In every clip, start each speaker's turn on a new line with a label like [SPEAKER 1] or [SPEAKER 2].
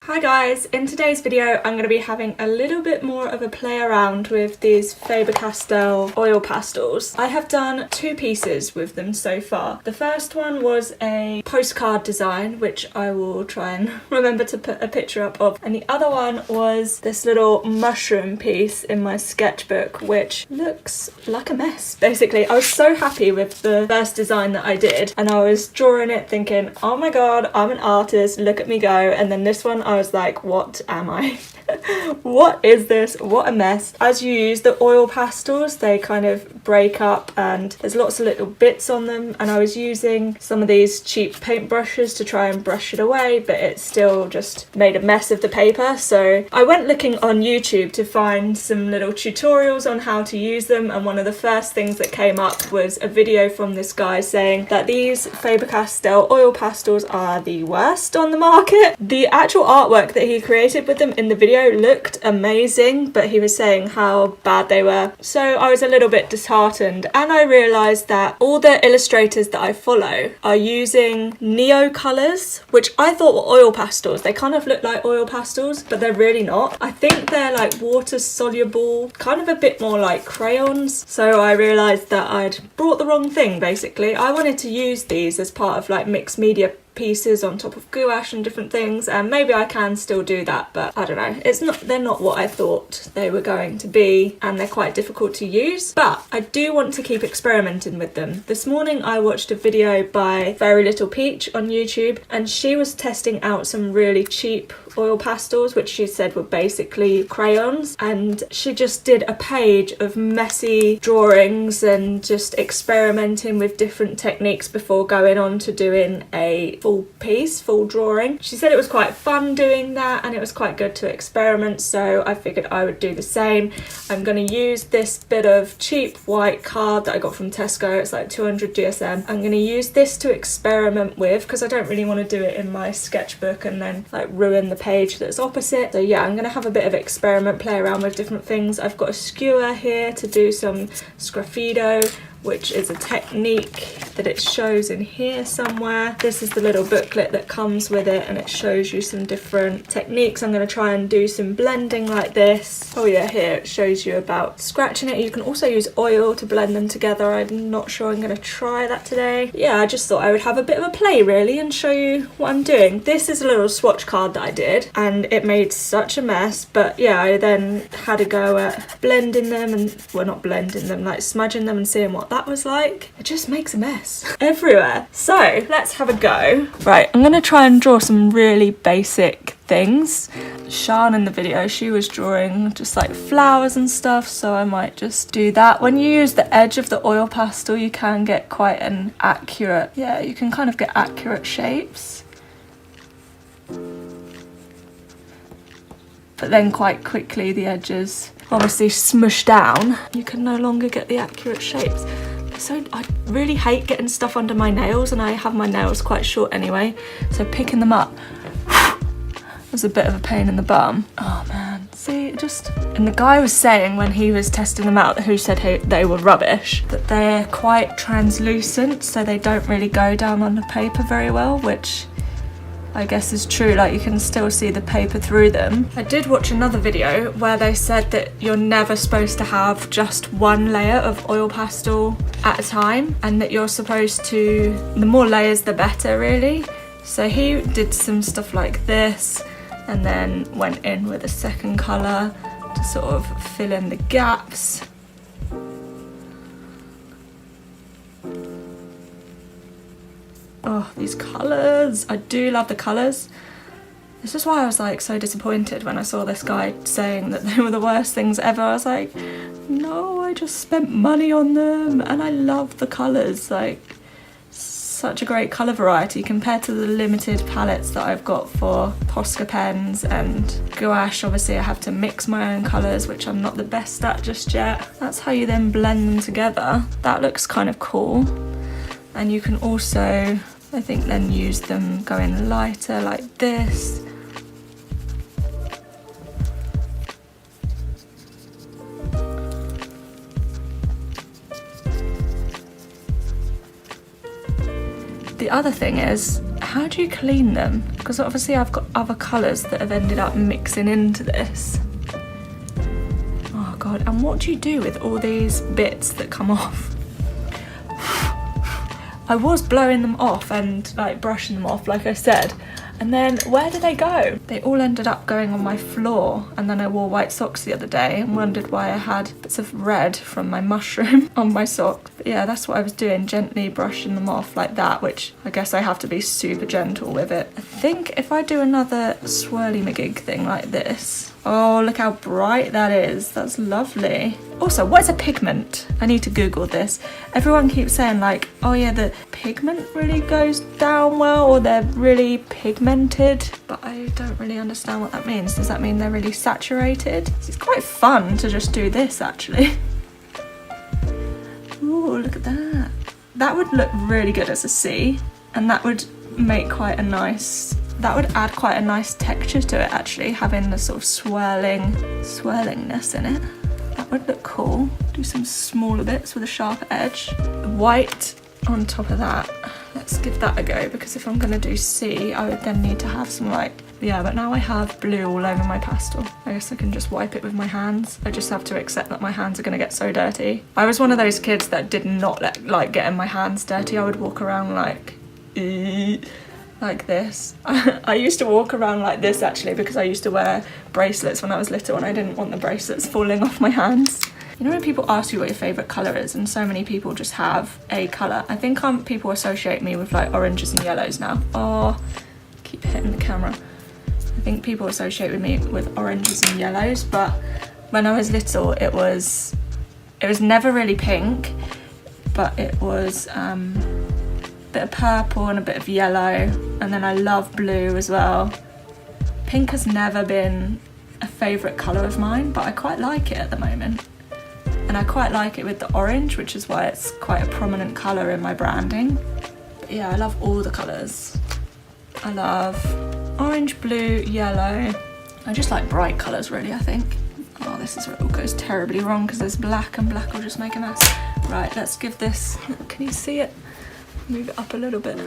[SPEAKER 1] Hi guys, in today's video I'm going to be having a little bit more of a play around with these Faber-Castell oil pastels. I have done two pieces with them so far. The first one was a postcard design, which I will try and remember to put a picture up of, and the other one was this little mushroom piece in my sketchbook, which looks like a mess basically. I was so happy with the first design that I did, and I was drawing it thinking, oh my god, I'm an artist, look at me go, and then this one I was like, what am I? What is this? What a mess. As you use the oil pastels, they kind of break up and there's lots of little bits on them, and I was using some of these cheap paint brushes to try and brush it away, but it still just made a mess of the paper. So I went looking on YouTube to find some little tutorials on how to use them, and one of the first things that came up was a video from this guy saying that these Faber-Castell oil pastels are the worst on the market. The actual artwork that he created with them in the video looked amazing, but he was saying how bad they were. So I was a little bit disheartened, and I realised that all the illustrators that I follow are using neo colours, which I thought were oil pastels. They kind of look like oil pastels, but they're really not. I think they're like water soluble, kind of a bit more like crayons. So I realised that I'd brought the wrong thing basically. I wanted to use these as part of like mixed media pieces on top of gouache and different things, and maybe I can still do that, but I don't know, they're not what I thought they were going to be, and they're quite difficult to use, but I do want to keep experimenting with them. This morning I watched a video by Very Little Peach on YouTube, and she was testing out some really cheap oil pastels, which she said were basically crayons, and she just did a page of messy drawings and just experimenting with different techniques before going on to doing a full drawing. She said it was quite fun doing that, and it was quite good to experiment, so I figured I would do the same. I'm going to use this bit of cheap white card that I got from Tesco. It's like 200 GSM. I'm going to use this to experiment with, because I don't really want to do it in my sketchbook and then like ruin the page that's opposite. So yeah, I'm going to have a bit of experiment, play around with different things. I've got a skewer here to do some sgraffito, which is a technique that it shows in here somewhere. This is the little booklet that comes with it, and it shows you some different techniques. I'm going to try and do some blending like this. Oh yeah, here it shows you about scratching it. You can also use oil to blend them together. I'm not sure I'm going to try that today. But yeah, I just thought I would have a bit of a play really and show you what I'm doing. This is a little swatch card that I did, and it made such a mess, but yeah, I then had a go at blending them, and well, not blending them, like smudging them and seeing what that was like. It just makes a mess everywhere. So let's have a go. Right, I'm gonna try and draw some really basic things. Sian in the video, she was drawing just like flowers and stuff, so I might just do that. When you use the edge of the oil pastel, you can get quite an accurate, yeah, you can kind of get accurate shapes. But then quite quickly the edges obviously smush down. You can no longer get the accurate shapes. So I really hate getting stuff under my nails, and I have my nails quite short anyway, so picking them up was a bit of a pain in the bum. Oh man, see, just... And the guy was saying when he was testing them out, who said they were rubbish, that they're quite translucent, so they don't really go down on the paper very well, which I guess is true, like you can still see the paper through them. I did watch another video where they said that you're never supposed to have just one layer of oil pastel at a time, and that you're supposed to, the more layers the better really. So he did some stuff like this, and then went in with a second colour to sort of fill in the gaps. Oh, these colours. I do love the colours. This is why I was like so disappointed when I saw this guy saying that they were the worst things ever. I was like, no, I just spent money on them and I love the colours. Like, such a great colour variety compared to the limited palettes that I've got for Posca pens and gouache. Obviously I have to mix my own colours, which I'm not the best at just yet. That's how you then blend them together. That looks kind of cool. And you can also, I think, then use them going lighter like this. The other thing is, how do you clean them? Because obviously I've got other colours that have ended up mixing into this. Oh God, and what do you do with all these bits that come off? I was blowing them off and like brushing them off, like I said, and then where did they go? They all ended up going on my floor, and then I wore white socks the other day and wondered why I had bits of red from my mushroom on my sock. But yeah, that's what I was doing, gently brushing them off like that, which I guess I have to be super gentle with it. I think if I do another swirly McGig thing like this, oh, look how bright that is. That's lovely. Also, what is a pigment? I need to Google this. Everyone keeps saying like, oh yeah, the pigment really goes down well, or they're really pigmented, but I don't really understand what that means. Does that mean they're really saturated? It's quite fun to just do this actually. Ooh, look at that. That would look really good as a C, and that would make quite a nice, that would add quite a nice texture to it actually, having the sort of swirlingness in it. That would look cool. Do some smaller bits with a sharp edge. White on top of that. Let's give that a go, because if I'm gonna do C, I would then need to have some like, yeah, but now I have blue all over my pastel. I guess I can just wipe it with my hands. I just have to accept that my hands are gonna get so dirty. I was one of those kids that did not like getting my hands dirty. I would walk around like this. I used to walk around like this actually, because I used to wear bracelets when I was little and I didn't want the bracelets falling off my hands. You know when people ask you what your favourite colour is, and so many people just have a colour. I think people associate me with like oranges and yellows now. Oh, keep hitting the camera. I think people associate with me with oranges and yellows, but when I was little it was never really pink, but it was a bit of purple and a bit of yellow, and then I love blue as well. Pink has never been a favourite colour of mine, but I quite like it at the moment. And I quite like it with the orange, which is why it's quite a prominent colour in my branding. But yeah, I love all the colours. I love orange, blue, yellow. I just like bright colours really, I think. Oh, this is where it all goes terribly wrong because there's black and black will just make a mess. Right, let's give this, can you see it? Move it up a little bit.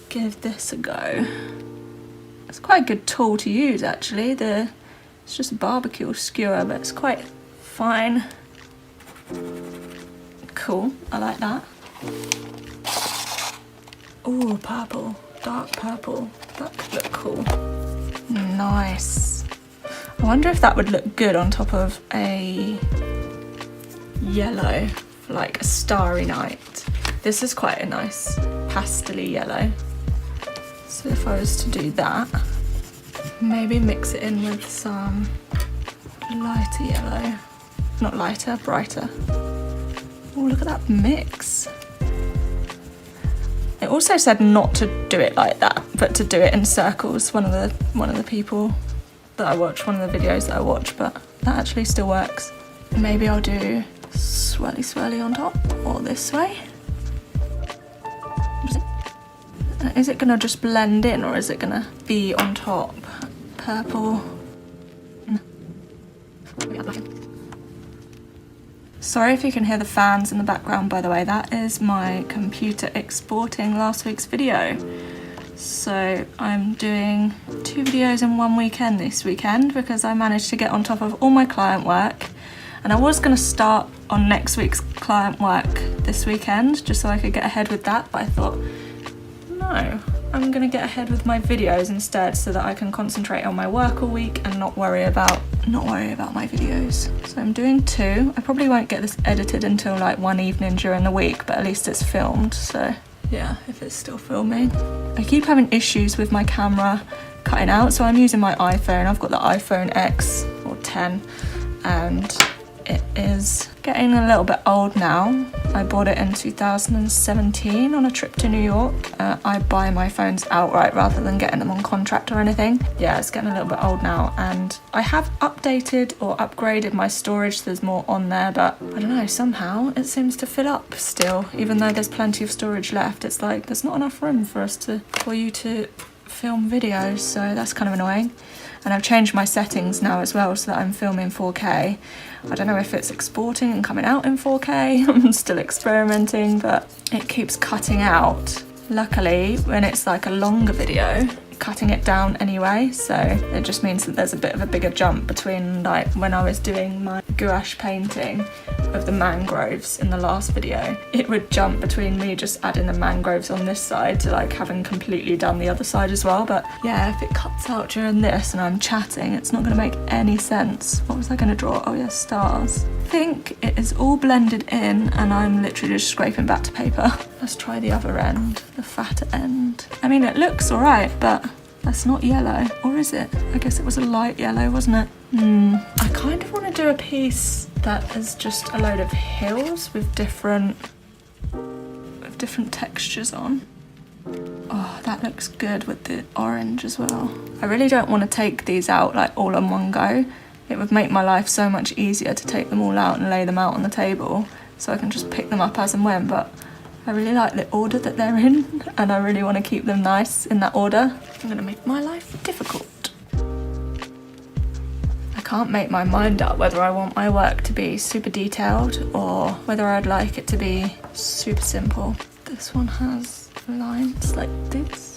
[SPEAKER 1] Give this a go. It's quite a good tool to use actually. It's just a barbecue skewer, but it's quite fine. Cool, I like that. Oh, purple, dark purple. That could look cool. Nice. I wonder if that would look good on top of a yellow for like a starry night. This is quite a nice pastel-y yellow. So if I was to do that, maybe mix it in with some lighter yellow. Not lighter, brighter. Oh, look at that mix. It also said not to do it like that, but to do it in circles. One of the people that I watch, one of the videos that I watch, but that actually still works. Maybe I'll do swirly swirly on top, or this way. Is it gonna just blend in, or is it gonna be on top? Purple. Sorry if you can hear the fans in the background, by the way. That is my computer exporting last week's video. So I'm doing 2 videos in 1 weekend this weekend because I managed to get on top of all my client work. And I was going to start on next week's client work this weekend just so I could get ahead with that, but I thought, no, I'm going to get ahead with my videos instead so that I can concentrate on my work all week and not worry about my videos. So I'm doing 2. I probably won't get this edited until like one evening during the week, but at least it's filmed, so yeah, if it's still filming. I keep having issues with my camera cutting out, so I'm using my iPhone. I've got the iPhone X or 10, and it is getting a little bit old now. I bought it in 2017 on a trip to New York. I buy my phones outright rather than getting them on contract or anything. Yeah, it's getting a little bit old now, and I have updated or upgraded my storage, so there's more on there, but I don't know, somehow it seems to fill up still. Even though there's plenty of storage left, it's like there's not enough room for you to film videos, so that's kind of annoying. And I've changed my settings now as well so that I'm filming 4K. I don't know if it's exporting and coming out in 4K. I'm still experimenting, but it keeps cutting out Luckily, when it's like a longer video, cutting it down anyway, so it just means that there's a bit of a bigger jump between like when I was doing my gouache painting of the mangroves in the last video. It would jump between me just adding the mangroves on this side to like having completely done the other side as well. But yeah, if it cuts out during this and I'm chatting, it's not going to make any sense. What was I going to draw? Oh yeah, stars. I think it is all blended in and I'm literally just scraping back to paper. Let's try the other end, the fatter end. I mean, it looks alright, but that's not yellow, or is it? I guess it was a light yellow, wasn't it? I kind of want to do a piece that is just a load of hills with different textures on. Oh, that looks good with the orange as well. I really don't want to take these out like all in one go. It would make my life so much easier to take them all out and lay them out on the table so I can just pick them up as and when, but I really like the order that they're in and I really want to keep them nice in that order. I'm going to make my life difficult. I can't make my mind up whether I want my work to be super detailed or whether I'd like it to be super simple. This one has lines like this.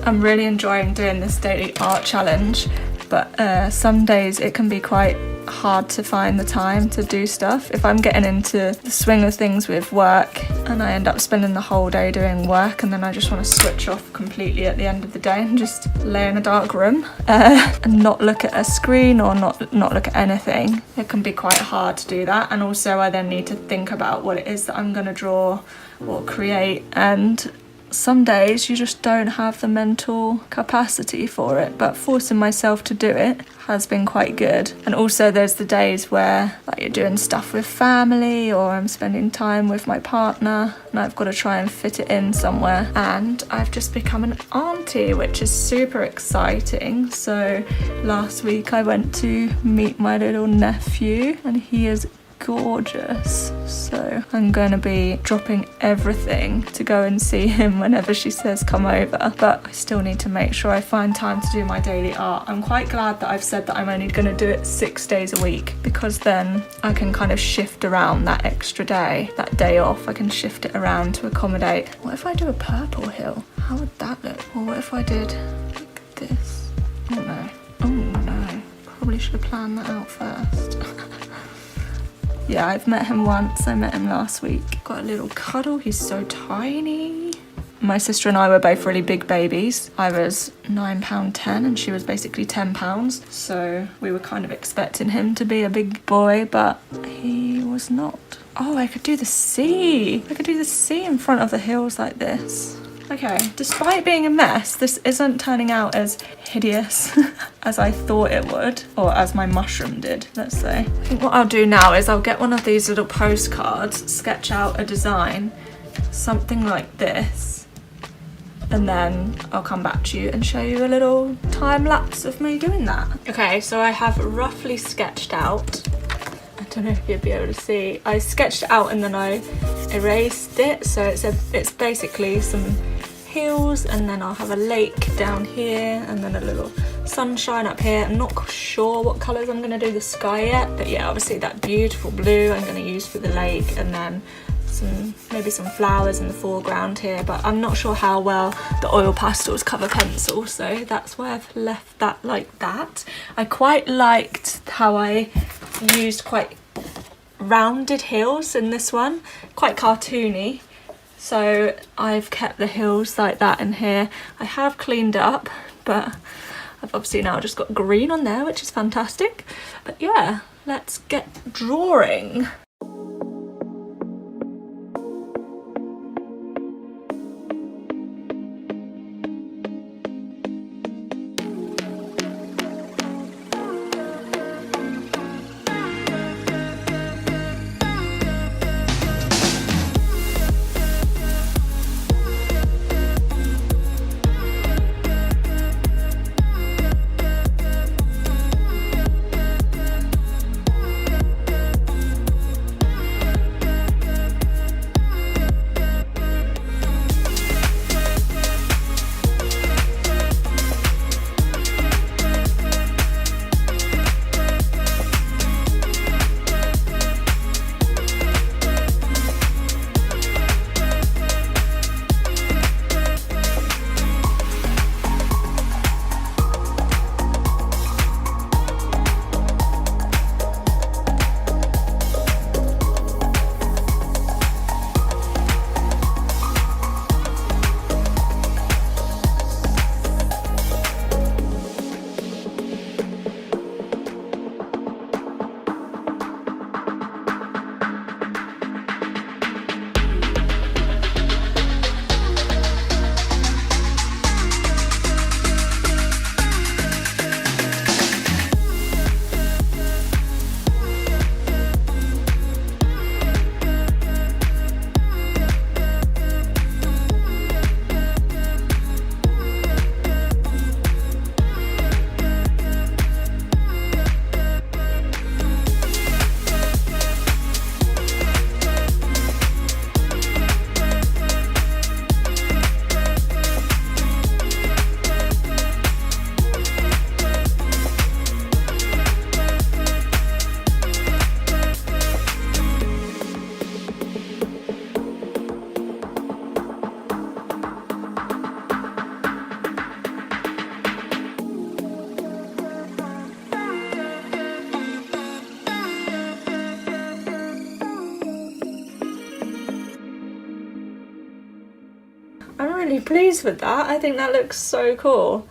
[SPEAKER 1] I'm really enjoying doing this daily art challenge, but some days it can be quite hard to find the time to do stuff. If I'm getting into the swing of things with work and I end up spending the whole day doing work and then I just want to switch off completely at the end of the day and just lay in a dark room and not look at a screen or not look at anything, it can be quite hard to do that. And also I then need to think about what it is that I'm going to draw or create, and some days you just don't have the mental capacity for it, but forcing myself to do it has been quite good. And also there's the days where like you're doing stuff with family or I'm spending time with my partner and I've got to try and fit it in somewhere. And I've just become an auntie, which is super exciting. So last week I went to meet my little nephew and he is gorgeous, so I'm going to be dropping everything to go and see him whenever she says come over, but I still need to make sure I find time to do my daily art. I'm quite glad that I've said that I'm only going to do it 6 days a week, because then I can kind of shift around that extra day, that day off. I can shift it around to accommodate. What if I do a purple hill? How would that look? Or what if I did like this? Oh no, probably should have planned that out first. Yeah, I've met him once. I met him last week. Got a little cuddle. He's so tiny. My sister and I were both really big babies. I was £9.10 and she was basically £10. So we were kind of expecting him to be a big boy, but he was not. Oh, I could do the sea. I could do the sea in front of the hills like this. Okay, despite being a mess, this isn't turning out as hideous as I thought it would, or as my mushroom did, let's say. I think what I'll do now is I'll get one of these little postcards, sketch out a design, something like this, and then I'll come back to you and show you a little time lapse of me doing that. Okay, so I have roughly sketched out, I don't know if you'll be able to see, I sketched it out and then I erased it, so it's basically some hills and then I'll have a lake down here and then a little sunshine up here. I'm not sure what colours I'm going to do the sky yet, but yeah, obviously that beautiful blue I'm going to use for the lake, and then maybe some flowers in the foreground here, but I'm not sure how well the oil pastels cover pencil, so that's why I've left that like that. I quite liked how I used quite rounded hills in this one, quite cartoony. So I've kept the hills like that in here. I have cleaned up, but I've obviously now just got green on there, which is fantastic. But yeah, let's get drawing. really pleased with that. I think that looks so cool.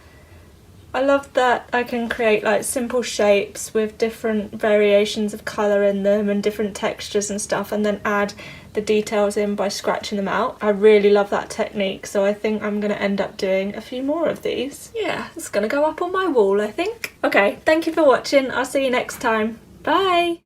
[SPEAKER 1] I love that I can create like simple shapes with different variations of colour in them and different textures and stuff, and then add the details in by scratching them out. I really love that technique, so I think I'm going to end up doing a few more of these. Yeah, it's going to go up on my wall, I think. Okay, thank you for watching. I'll see you next time. Bye!